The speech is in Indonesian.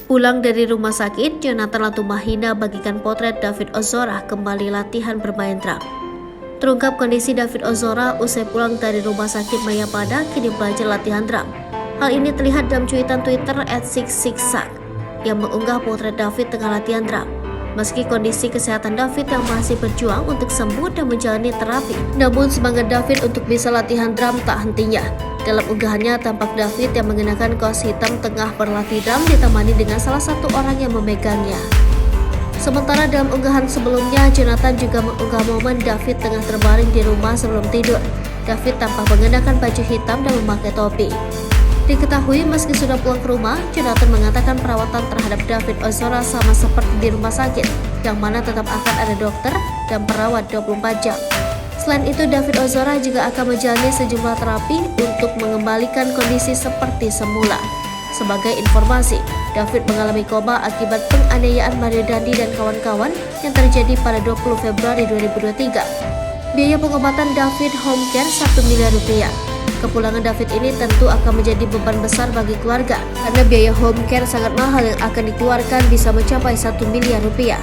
Pulang dari rumah sakit, Jonathan Latumahina bagikan potret David Ozora kembali latihan bermain drum. Terungkap kondisi David Ozora usai pulang dari rumah sakit Mayapada kini belajar latihan drum. Hal ini terlihat dalam cuitan Twitter @666 yang mengunggah potret David tengah latihan drum. Meski kondisi kesehatan David yang masih berjuang untuk sembuh dan menjalani terapi, namun semangat David untuk bisa latihan drum tak hentinya. Dalam unggahannya tampak David yang mengenakan kaos hitam tengah berlatih drum ditemani dengan salah satu orang yang memegangnya. Sementara dalam unggahan sebelumnya, Jonathan juga mengunggah momen David tengah terbaring di rumah sebelum tidur. David tampak mengenakan baju hitam dan memakai topi. Diketahui meski sudah pulang ke rumah, Jonathan mengatakan perawatan terhadap David Ozora sama seperti di rumah sakit, yang mana tetap akan ada dokter dan perawat 24 jam. Selain itu, David Ozora juga akan menjalani sejumlah terapi untuk mengembalikan kondisi seperti semula. Sebagai informasi, David mengalami koma akibat penganiayaan Mario Dandi dan kawan-kawan yang terjadi pada 20 Februari 2023. Biaya pengobatan David home care 1 miliar rupiah. Kepulangan David ini tentu akan menjadi beban besar bagi keluarga karena biaya home care sangat mahal yang akan dikeluarkan bisa mencapai 1 miliar rupiah.